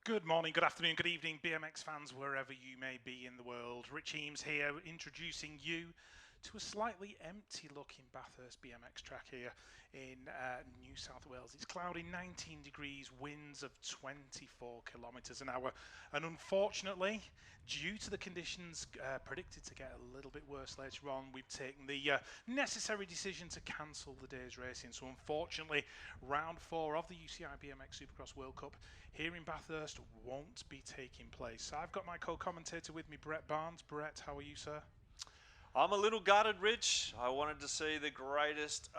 Good morning, good afternoon, good evening, BMX fans, wherever you may be in the world. Rich Eames here, introducing you to a slightly empty-looking Bathurst BMX track here in New South Wales. It's cloudy, 19 degrees, winds of 24 kilometres an hour, and unfortunately, due to the conditions predicted to get a little bit worse later on, we've taken the necessary decision to cancel the day's racing. So unfortunately, round 4 of the UCI BMX Supercross World Cup here in Bathurst won't be taking place. So I've got my co-commentator with me, Brett Barnes. Brett, how are you, sir? I'm a little gutted, Rich. I wanted to see the greatest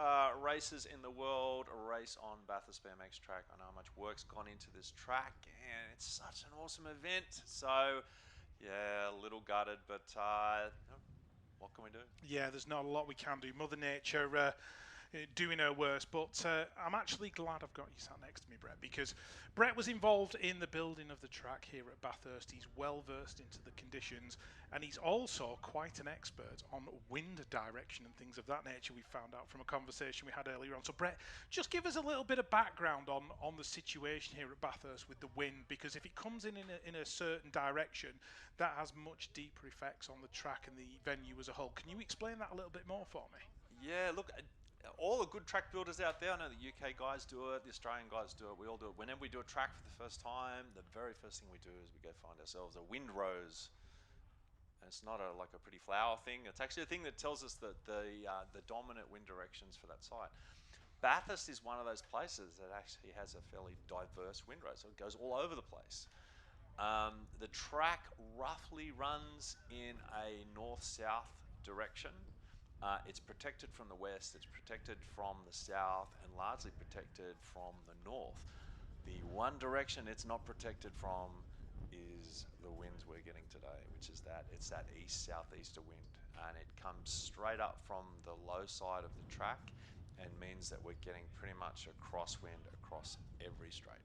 races in the world race on Bathurst BMX track. I know how much work's gone into this track, and it's such an awesome event. So, yeah, a little gutted, but what can we do? Yeah, there's not a lot we can do. Mother Nature doing her worst, but I'm actually glad I've got you sat next to me, Brett, because Brett was involved in the building of the track here at Bathurst. He's well versed into the conditions, and he's also quite an expert on wind direction and things of that nature. We found out from a conversation we had earlier on. So Brett, just give us a little bit of background on the situation here at Bathurst with the wind, because if it comes in a certain direction, that has much deeper effects on the track and the venue as a whole. Can you explain that a little bit more for me? Yeah, look, all the good track builders out there, I know the UK guys do it, the Australian guys do it, we all do it. Whenever we do a track for the first time, the very first thing we do is we go find ourselves a windrose. And it's not like a pretty flower thing. It's actually a thing that tells us that the dominant wind directions for that site. Bathurst is one of those places that actually has a fairly diverse windrow, so it goes all over the place. The track roughly runs in a north-south direction. It's protected from the west, it's protected from the south, and largely protected from the north. The one direction it's not protected from is the winds we're getting today, which is it's that east-southeaster wind, and it comes straight up from the low side of the track and means that we're getting pretty much a crosswind across every straight.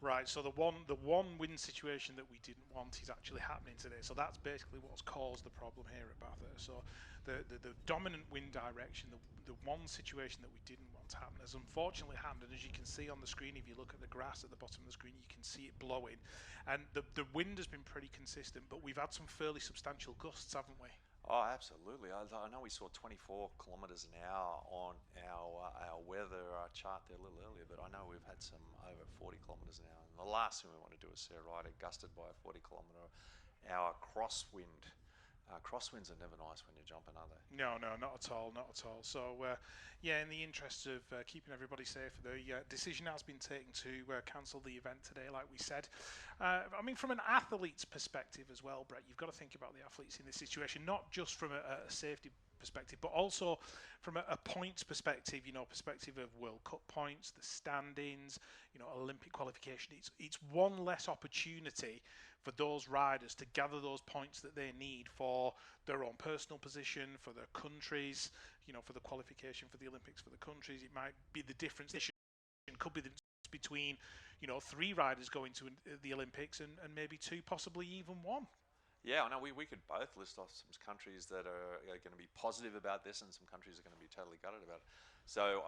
Right, so the one wind situation that we didn't want is actually happening today. So that's basically what's caused the problem here at Bathurst. So the dominant wind direction, the one situation that we didn't want to happen has unfortunately happened. And as you can see on the screen, if you look at the grass at the bottom of the screen, you can see it blowing. And the wind has been pretty consistent, but we've had some fairly substantial gusts, haven't we? Oh, absolutely. I know we saw 24 kilometres an hour on our weather chart there a little earlier, but I know we've had some over 40 kilometres an hour. And the last thing we want to do is see a rider gusted by a 40 kilometre hour crosswind. Crosswinds are never nice when you're jumping, are they? No, not at all, not at all. So, yeah, in the interest of keeping everybody safe, the decision has been taken to cancel the event today, like we said. I mean, from an athlete's perspective as well, Brett, you've got to think about the athletes in this situation, not just from a safety perspective, but also from a points perspective, perspective of World Cup points, the standings, Olympic qualification. It's one less opportunity for those riders to gather those points that they need for their own personal position, for their countries, for the qualification for the Olympics for the countries. It might be the difference. Could be the difference between, 3 riders going to the Olympics and maybe 2, possibly even 1. Yeah, I know we could both list off some countries that are going to be positive about this and some countries are going to be totally gutted about it. So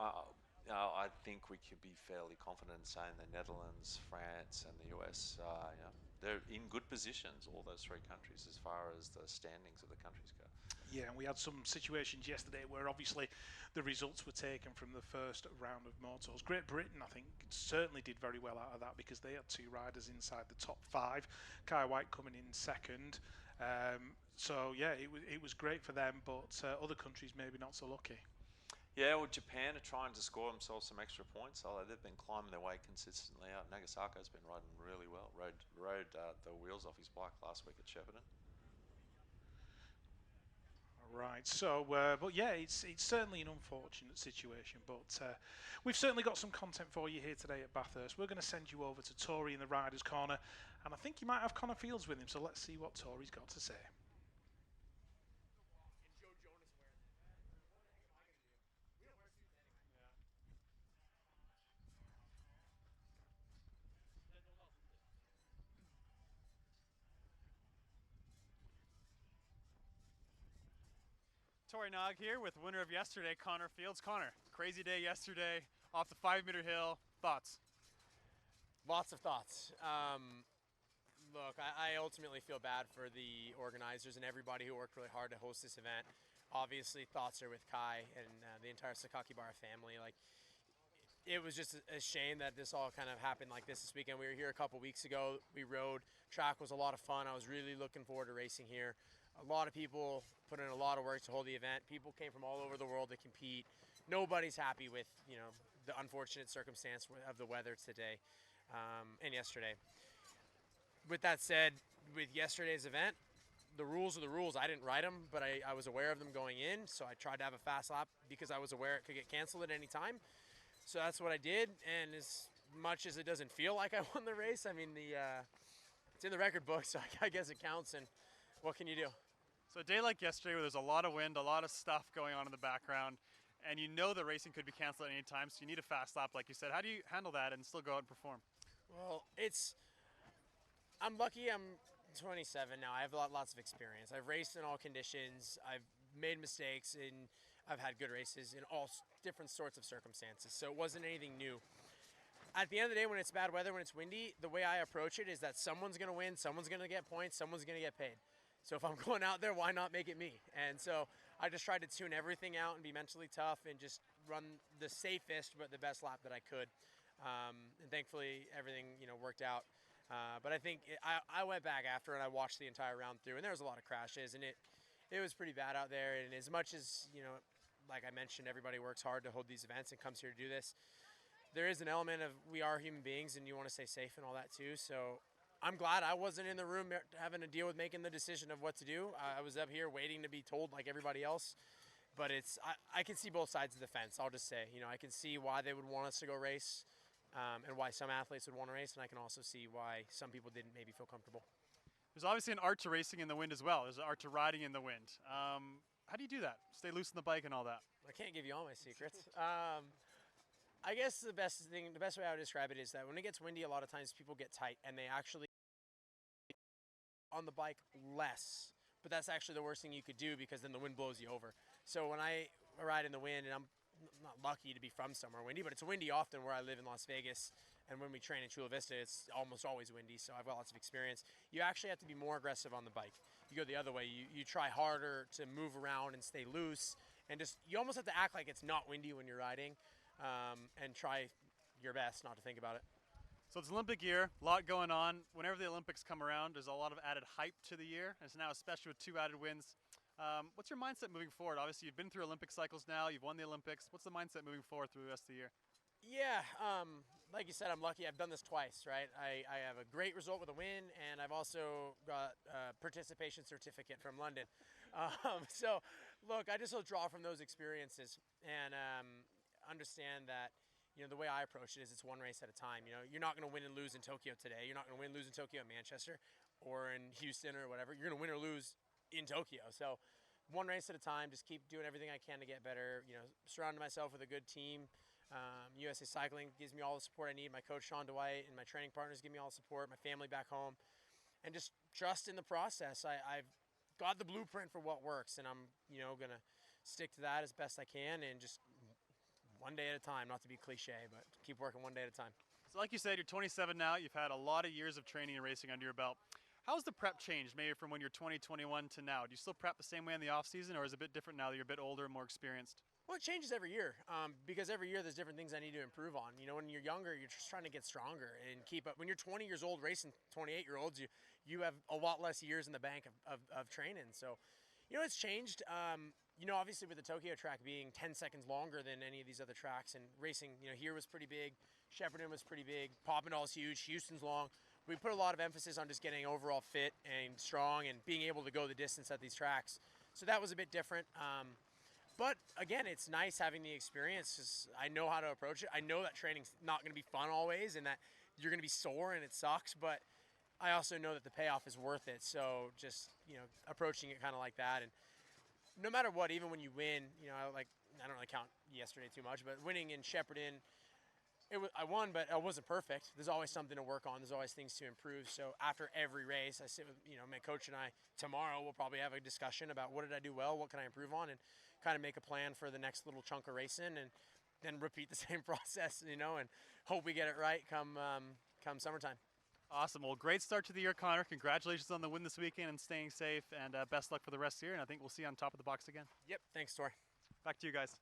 I think we could be fairly confident in saying the Netherlands, France, and the US, they're in good positions, all those 3 countries, as far as the standings of the countries go. Yeah, and we had some situations yesterday where obviously the results were taken from the first round of motos. Great Britain, I think, certainly did very well out of that because they had 2 riders inside the top 5. Kai White coming in second. So yeah, it was great for them, but other countries maybe not so lucky. Yeah, well, Japan are trying to score themselves some extra points. Although they've been climbing their way consistently out. Nagasako's been riding really well. Rode the wheels off his bike last week at Shepparton. Right, so, but yeah, it's certainly an unfortunate situation, but we've certainly got some content for you here today at Bathurst. We're going to send you over to Tory in the Riders' Corner, and I think you might have Connor Fields with him, so let's see what Tory's got to say. Tory Nyhaug here with winner of yesterday, Connor Fields. Connor, crazy day yesterday off the 5-meter hill. Thoughts? Lots of thoughts. Look, I ultimately feel bad for the organizers and everybody who worked really hard to host this event. Obviously, thoughts are with Kai and the entire Sakakibara family. Like, it was just a shame that this all kind of happened like this weekend. We were here a couple weeks ago. We rode. Track was a lot of fun. I was really looking forward to racing here. A lot of people put in a lot of work to hold the event. People came from all over the world to compete. Nobody's happy with, the unfortunate circumstance of the weather today and yesterday. With that said, with yesterday's event, the rules are the rules. I didn't write them, but I was aware of them going in, so I tried to have a fast lap because I was aware it could get canceled at any time. So that's what I did, and as much as it doesn't feel like I won the race, I mean, it's in the record book, so I guess it counts, and what can you do? So a day like yesterday where there's a lot of wind, a lot of stuff going on in the background, and you know the racing could be canceled at any time, so you need a fast lap, like you said. How do you handle that and still go out and perform? Well, I'm lucky I'm 27 now. I have lots of experience. I've raced in all conditions. I've made mistakes, and I've had good races in all different sorts of circumstances. So it wasn't anything new. At the end of the day, when it's bad weather, when it's windy, the way I approach it is that someone's going to win, someone's going to get points, someone's going to get paid. So if I'm going out there, why not make it me? And so I just tried to tune everything out and be mentally tough and just run the safest but the best lap that I could. And thankfully, everything worked out. But I think I went back after and I watched the entire round through, and there was a lot of crashes, and it was pretty bad out there. And as much as, like I mentioned, everybody works hard to hold these events and comes here to do this, there is an element of we are human beings and you want to stay safe and all that too. So I'm glad I wasn't in the room having to deal with making the decision of what to do. I was up here waiting to be told like everybody else. But I can see both sides of the fence. I'll just say, I can see why they would want us to go race. And why some athletes would want to race, and I can also see why some people didn't maybe feel comfortable. There's obviously an art to racing in the wind as well. There's an art to riding in the wind. How do you do that? Stay loose on the bike and all that? I can't give you all my secrets. I guess the best way I would describe it is that when it gets windy, a lot of times people get tight, and they actually on the bike less. But that's actually the worst thing you could do because then the wind blows you over. So when I ride in the wind, and I'm not lucky to be from somewhere windy, but it's windy often where I live in Las Vegas, and when we train in Chula Vista, it's almost always windy, so I've got lots of experience. You actually have to be more aggressive on the bike. You go the other way. You try harder to move around and stay loose, and you almost have to act like it's not windy when you're riding, and try your best not to think about it. So it's Olympic year, a lot going on. Whenever the Olympics come around, there's a lot of added hype to the year, and so now especially with 2 added wins. What's your mindset moving forward? Obviously, you've been through Olympic cycles now. You've won the Olympics. What's the mindset moving forward through the rest of the year? Yeah, like you said, I'm lucky. I've done this twice, right? I have a great result with a win, and I've also got a participation certificate from London. So, look, I just will draw from those experiences and understand that, the way I approach it is it's one race at a time. You're not going to win and lose in Tokyo today. You're not going to win and lose in Tokyo in Manchester or in Houston or whatever. You're going to win or lose in Tokyo. So one race at a time, just keep doing everything I can to get better, surrounding myself with a good team. USA Cycling gives me all the support I need. My coach, Sean Dwight, and my training partners give me all the support, my family back home, and just trust in the process. I've got the blueprint for what works, and I'm, going to stick to that as best I can and just one day at a time, not to be cliche, but keep working one day at a time. So like you said, you're 27 now. You've had a lot of years of training and racing under your belt. How's the prep changed, maybe from when you're 20, 21 to now? Do you still prep the same way in the off season, or is it a bit different now that you're a bit older and more experienced? Well, it changes every year because every year there's different things I need to improve on. When you're younger, you're just trying to get stronger and keep up. When you're 20 years old racing 28-year-olds, you have a lot less years in the bank of training. So, it's changed. Obviously with the Tokyo track being 10 seconds longer than any of these other tracks, and racing, here was pretty big. Shepparton was pretty big. Poppendal's huge. Houston's long. We put a lot of emphasis on just getting overall fit and strong and being able to go the distance at these tracks. So that was a bit different. But again, it's nice having the experience because I know how to approach it. I know that training's not going to be fun always and that you're going to be sore and it sucks, but I also know that the payoff is worth it. So just, approaching it kind of like that. And no matter what, even when you win, I don't really count yesterday too much, but winning in Shepparton, I won, but I wasn't perfect. There's always something to work on. There's always things to improve. So after every race, I sit with, my coach and I, tomorrow we'll probably have a discussion about what did I do well, what can I improve on, and kind of make a plan for the next little chunk of racing and then repeat the same process, and hope we get it right come come summertime. Awesome. Well, great start to the year, Connor. Congratulations on the win this weekend and staying safe, and best luck for the rest of the year. And I think we'll see you on top of the box again. Yep. Thanks, Tor. Back to you guys.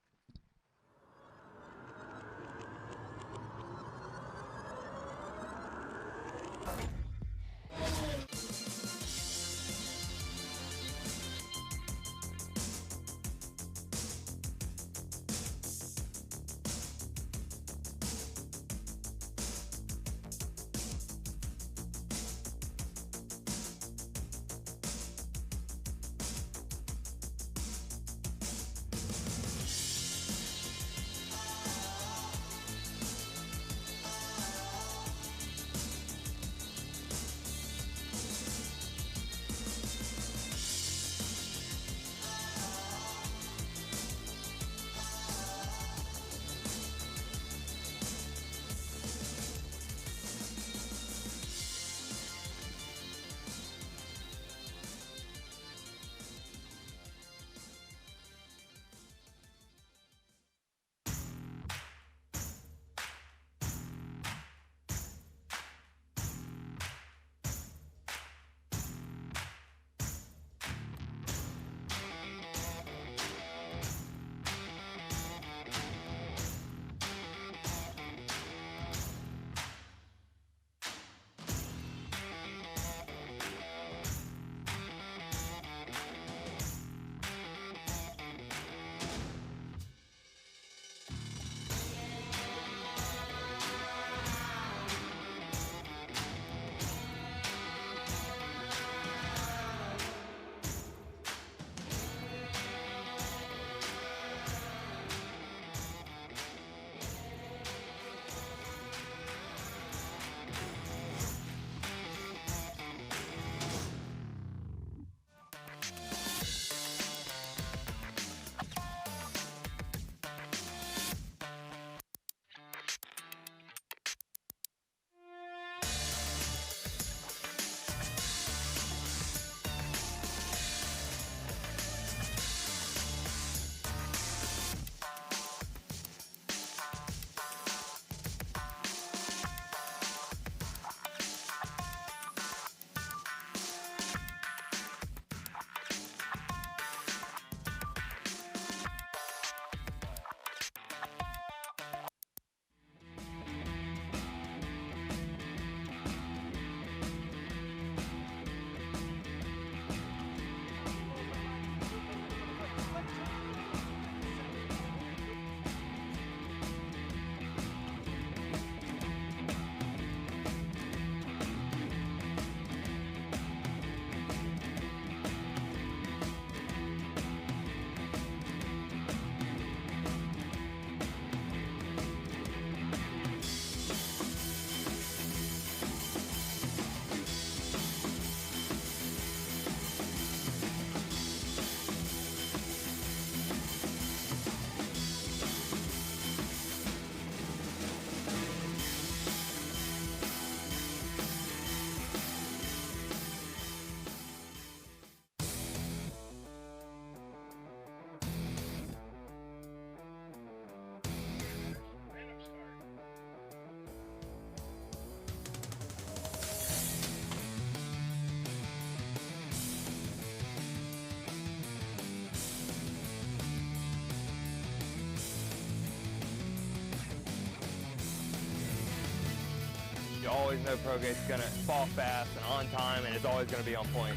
You always know pro gate's gonna fall fast and on time, and it's always gonna be on point.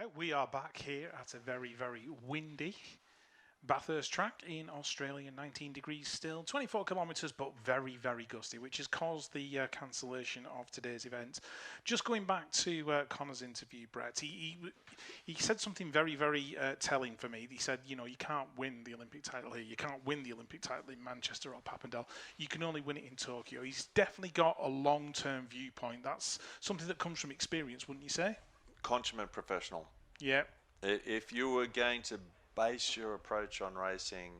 Right, we are back here at a very, very windy Bathurst track in Australia, 19 degrees still, 24 kilometres, but very, very gusty, which has caused the cancellation of today's event. Just going back to Connor's interview, Brett, he said something very, very telling for me. He said, you can't win the Olympic title here. You can't win the Olympic title in Manchester or Papendal. You can only win it in Tokyo. He's definitely got a long-term viewpoint. That's something that comes from experience, wouldn't you say? Consummate professional. Yeah. If you were going to base your approach on racing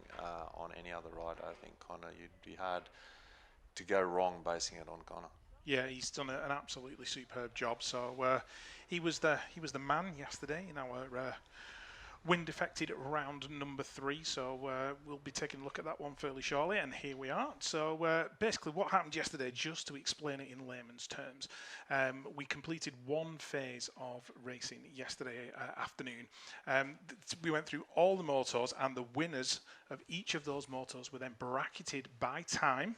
on any other rider, I think Connor, you'd be hard to go wrong basing it on Connor. Yeah, he's done an absolutely superb job. So he was the man yesterday in our wind affected round number 3. So we'll be taking a look at that one fairly shortly. And here we are. So basically, what happened yesterday, just to explain it in layman's terms, we completed one phase of racing yesterday afternoon. We went through all the motors, and the winners of each of those motors were then bracketed by time.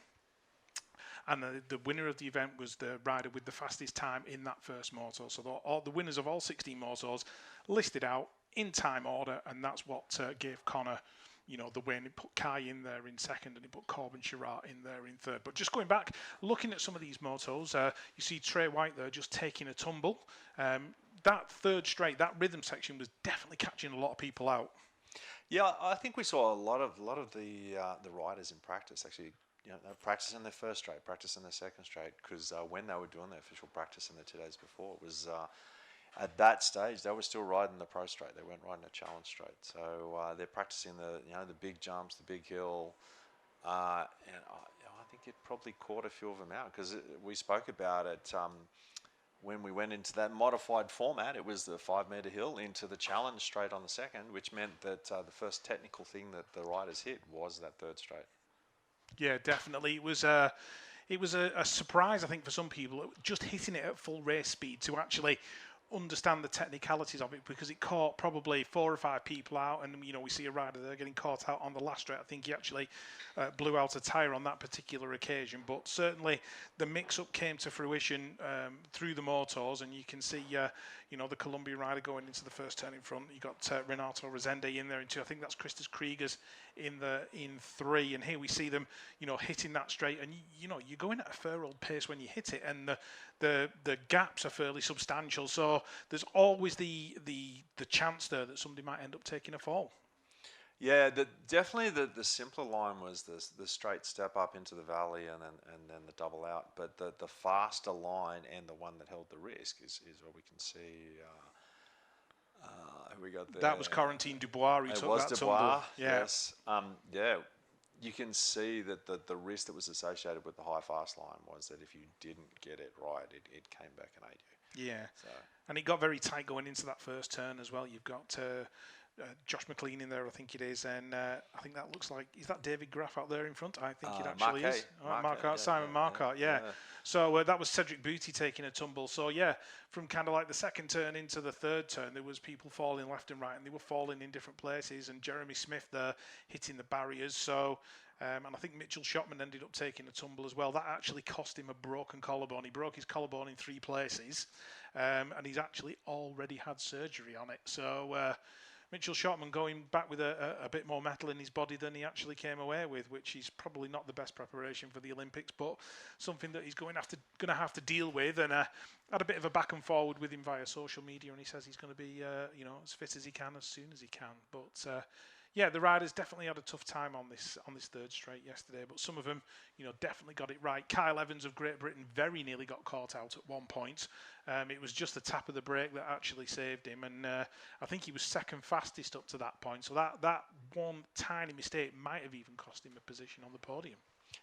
And the winner of the event was the rider with the fastest time in that first motor. So all the winners of all 16 motors listed out in time order, and that's what gave Connor, the win. He put Kai in there in second, and he put Corbin Sherratt in there in third. But just going back, looking at some of these motos, you see Trey White there just taking a tumble. That third straight, that rhythm section was definitely catching a lot of people out. Yeah, I think we saw a lot of the riders in practice actually. They were practicing their first straight, practicing their second straight, because when they were doing their official practice in the 2 days before, it was at that stage they were still riding the pro straight. They weren't riding a challenge straight. So they're practicing the big jumps, the big hill, and I think it probably caught a few of them out, because we spoke about it when we went into that modified format. It was the 5 metre hill into the challenge straight on the second, which meant that the first technical thing that the riders hit was that third straight. Yeah, definitely. It was a surprise, I think, for some people, just hitting it at full race speed to actually understand the technicalities of it, because it caught probably 4 or 5 people out, and we see a rider there getting caught out on the last straight. I think he actually blew out a tyre on that particular occasion, but certainly the mix-up came to fruition through the motors, and you can see the Columbia rider going into the first turn in front. You got Renato Rezende in there in 2. I think that's Christus Kriegers in 3, and here we see them hitting that straight, and you're going at a fair old pace when you hit it, and the gaps are fairly substantial, so there's always the chance there that somebody might end up taking a fall. Yeah, definitely the simpler line was the straight step up into the valley and then the double out. But the faster line and the one that held the risk is what we can see. Who we got there? That was Corentin Dubois. It was Dubois. Tumble. Yeah. Yes. You can see that the risk that was associated with the high fast line was that if you didn't get it right, it came back and ate you. Yeah. So. And it got very tight going into that first turn as well. You've got Josh McLean in there, I think it is, and I think that looks like, is that David Graff out there in front? I think it actually is. Simon Marquardt, yeah. So that was Cedric Booty taking a tumble. So yeah, from kind of like the second turn into the third turn, there was people falling left and right, and they were falling in different places, and Jeremy Smith there hitting the barriers. So and I think Mitchell Shotman ended up taking a tumble as well. That actually cost him a broken collarbone. He broke his collarbone in 3 places, and he's actually already had surgery on it. So Mitchell Shotman going back with a bit more metal in his body than he actually came away with, which is probably not the best preparation for the Olympics, but something that he's going to have to deal with. And had a bit of a back and forward with him via social media, and he says he's going to be as fit as he can as soon as he can. But yeah, the riders definitely had a tough time on this third straight yesterday, but some of them, definitely got it right. Kyle Evans of Great Britain very nearly got caught out at one point. It was just the tap of the brake that actually saved him, and I think he was second fastest up to that point. So that one tiny mistake might have even cost him a position on the podium.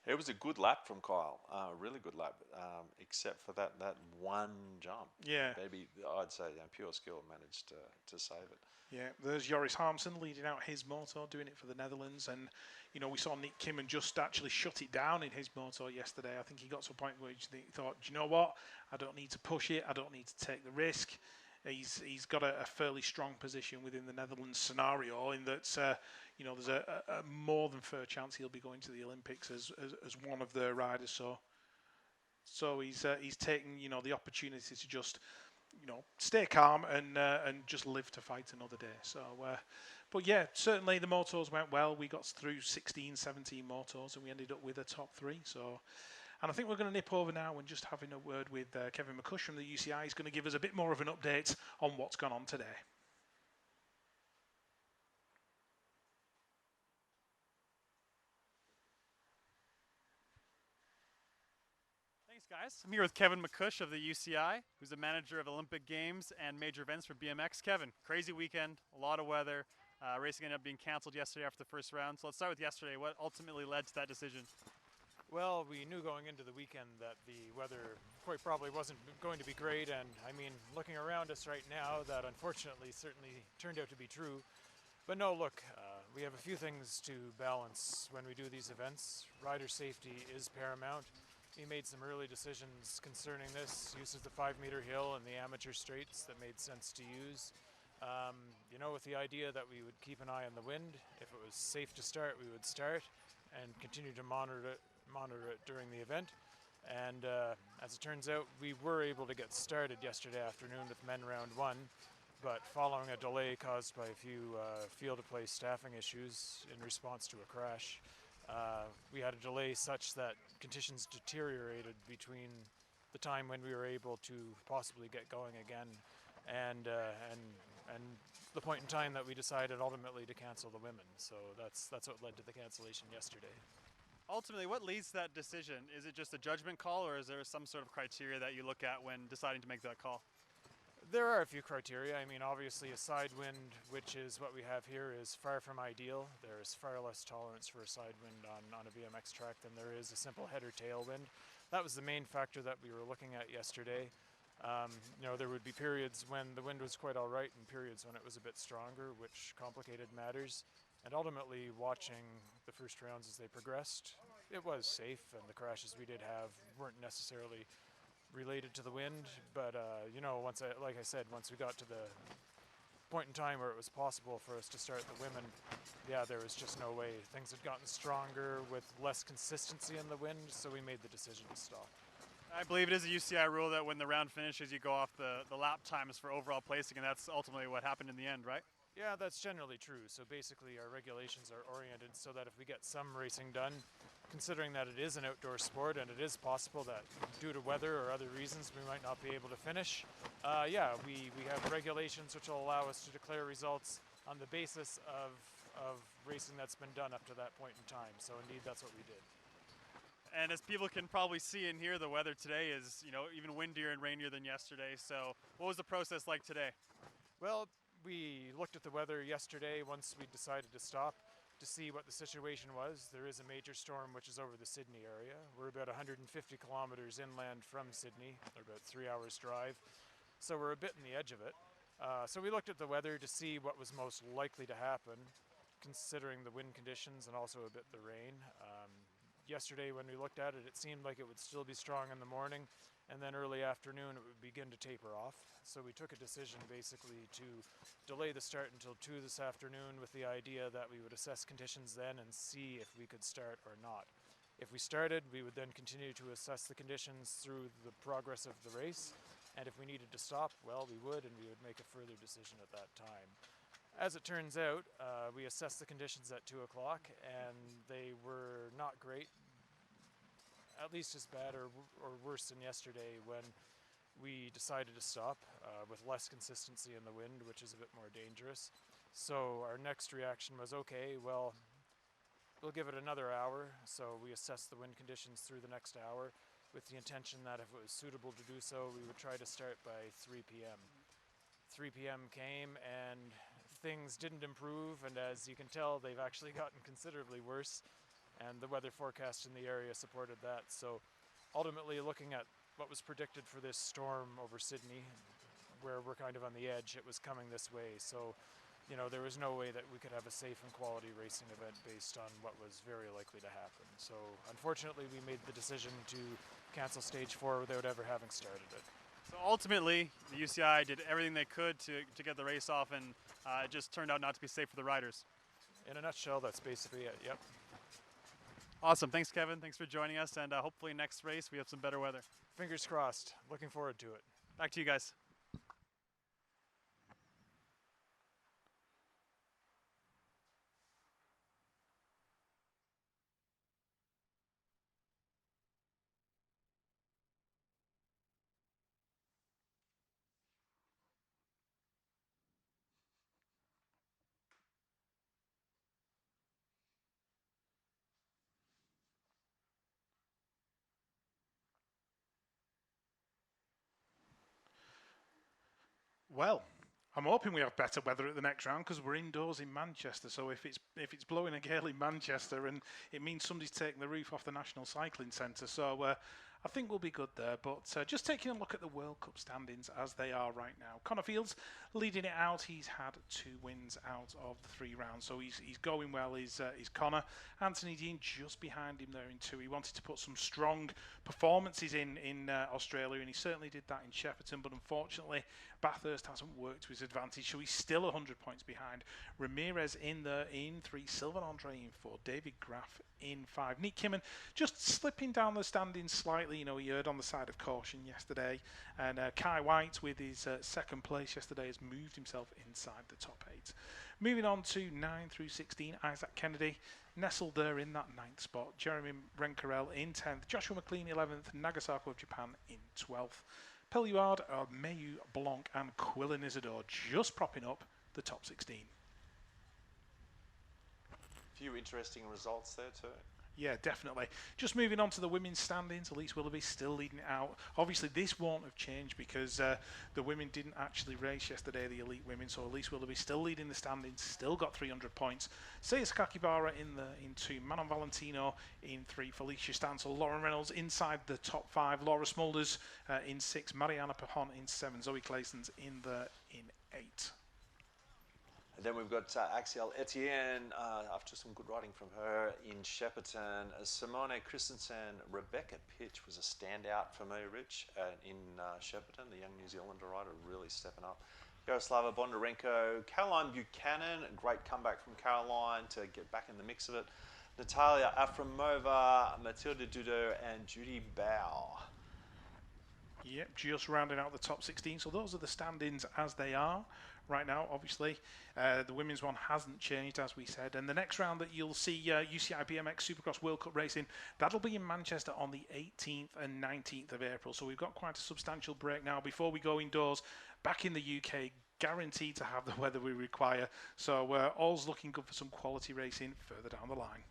It was a good lap from Kyle, a really good lap, except for that one jump. Yeah. Maybe I'd say pure skill managed to save it. Yeah, there's Joris Harmsen leading out his motor, doing it for the Netherlands. And, we saw Nick Kimman just actually shut it down in his motor yesterday. I think he got to a point where he thought, do you know what? I don't need to push it. I don't need to take the risk. He's got a fairly strong position within the Netherlands scenario in that, there's a more than fair chance he'll be going to the Olympics as one of the riders. So he's taking, the opportunity to just stay calm and just live to fight another day. So, but yeah, certainly the motos went well. We got through 16, 17 motos, and we ended up with a top 3. So, and I think we're going to nip over now and just having a word with Kevin McCush from the UCI. He's going to give us a bit more of an update on what's gone on today. Thanks, guys. I'm here with Kevin McCush of the UCI, who's the manager of Olympic Games and major events for BMX. Kevin, crazy weekend, a lot of weather. Racing ended up being canceled yesterday after the first round. So let's start with yesterday. What ultimately led to that decision? Well, we knew going into the weekend that the weather quite probably wasn't going to be great, and I mean, looking around us right now, that unfortunately certainly turned out to be true. But no, look, we have a few things to balance when we do these events. Rider safety is paramount. We made some early decisions concerning this, use of the 5-meter hill and the amateur straights that made sense to use. With the idea that we would keep an eye on the wind. If it was safe to start, we would start and continue to monitor it during the event. And as it turns out, we were able to get started yesterday afternoon with men round 1, but following a delay caused by a few field of play staffing issues in response to a crash, we had a delay such that conditions deteriorated between the time when we were able to possibly get going again and the point in time that we decided ultimately to cancel the women. So that's what led to the cancellation yesterday. Ultimately, what leads to that decision? Is it just a judgment call, or is there some sort of criteria that you look at when deciding to make that call? There are a few criteria. I mean, obviously a side wind, which is what we have here, is far from ideal. There is far less tolerance for a side wind on a BMX track than there is a simple head or tailwind. That was the main factor that we were looking at yesterday. There would be periods when the wind was quite all right and periods when it was a bit stronger, which complicated matters. And ultimately, watching the first rounds as they progressed, it was safe, and the crashes we did have weren't necessarily related to the wind. But once we got to the point in time where it was possible for us to start the women, there was just no way. Things had gotten stronger with less consistency in the wind, so we made the decision to stop. I believe it is a UCI rule that when the round finishes, you go off the lap times for overall placing, and that's ultimately what happened in the end, right? Yeah, that's generally true. So basically our regulations are oriented so that if we get some racing done, considering that it is an outdoor sport and it is possible that due to weather or other reasons we might not be able to finish, we have regulations which will allow us to declare results on the basis of racing that's been done up to that point in time. So indeed, that's what we did. And as people can probably see and hear, the weather today is, even windier and rainier than yesterday. So what was the process like today? Well, we looked at the weather yesterday once we decided to stop to see what the situation was. There is a major storm which is over the Sydney area. We're about 150 kilometers inland from Sydney, or about 3 hours drive. So we're a bit in the edge of it. So we looked at the weather to see what was most likely to happen, considering the wind conditions and also a bit the rain. Yesterday when we looked at it, it seemed like it would still be strong in the morning, and then early afternoon it would begin to taper off. So we took a decision basically to delay the start until 2 this afternoon with the idea that we would assess conditions then and see if we could start or not. If we started, we would then continue to assess the conditions through the progress of the race, and if we needed to stop, well, we would, and we would make a further decision at that time. As it turns out, we assessed the conditions at 2 o'clock, and they were not great, at least as bad or worse than yesterday when we decided to stop with less consistency in the wind, which is a bit more dangerous. So our next reaction was, okay, well, we'll give it another hour. So we assessed the wind conditions through the next hour with the intention that if it was suitable to do so, we would try to start by 3 p.m. 3 p.m. came and things didn't improve, and as you can tell, they've actually gotten considerably worse, and the weather forecast in the area supported that. So ultimately, looking at what was predicted for this storm over Sydney, where we're kind of on the edge, it was coming this way. So, there was no way that we could have a safe and quality racing event based on what was very likely to happen. So unfortunately, we made the decision to cancel stage 4 without ever having started it. So ultimately, the UCI did everything they could to get the race off, and it just turned out not to be safe for the riders. In a nutshell, that's basically it, yep. Awesome. Thanks, Kevin. Thanks for joining us, and hopefully next race we have some better weather. Fingers crossed. Looking forward to it. Back to you guys. Well, I'm hoping we have better weather at the next round because we're indoors in Manchester. So if it's blowing a gale in Manchester, and it means somebody's taking the roof off the National Cycling Centre, so I think we'll be good there. But just taking a look at the World Cup standings as they are right now. Connor Fields leading it out. He's had 2 wins out of the 3 rounds, so he's going well. He's Connor. Anthony Dean just behind him there in 2. He wanted to put some strong performances in Australia, and he certainly did that in Shepparton. But unfortunately, Bathurst hasn't worked to his advantage, so he's still 100 points behind. Ramirez in 3, Sylvain Andre in 4, David Graff in 5. Nick Kimman just slipping down the standings slightly. You know, he erred on the side of caution yesterday, and Kai White with his 2nd place yesterday has moved himself inside the top 8. Moving on to 9 through 16, Isaac Kennedy nestled there in that 9th spot. Jeremy Rencarel in 10th, Joshua McLean 11th, Nagasako of Japan in 12th. Pelluard, Mayu Blanc and Quillan Isidore just propping up the top 16. Few interesting results there too. Yeah, definitely. Just moving on to the women's standings, Elise Willoughby still leading it out. Obviously, this won't have changed because the women didn't actually race yesterday, the elite women. So Elise Willoughby still leading the standings, still got 300 points. Seiya Sakakibara in 2, Manon Valentino in 3, Felicia Stansel, Lauren Reynolds inside the top 5, Laura Smulders in 6, Mariana Pahon in 7, Zoe Claysons in 8. And then we've got Axiel Etienne, after some good riding from her in Shepparton. Simone Christensen, Rebecca Pitch was a standout for me, Rich, in Shepparton. The young New Zealander rider really stepping up. Yaroslava Bondarenko, Caroline Buchanan, a great comeback from Caroline to get back in the mix of it. Natalia Afromova, Matilda Dudo, and Judy Bow. Yep, just rounding out the top 16. So those are the standings as they are right now. Obviously, the women's one hasn't changed, as we said. And the next round that you'll see UCI BMX Supercross World Cup racing, that'll be in Manchester on the 18th and 19th of April. So we've got quite a substantial break now before we go indoors. Back in the UK, guaranteed to have the weather we require. So all's looking good for some quality racing further down the line.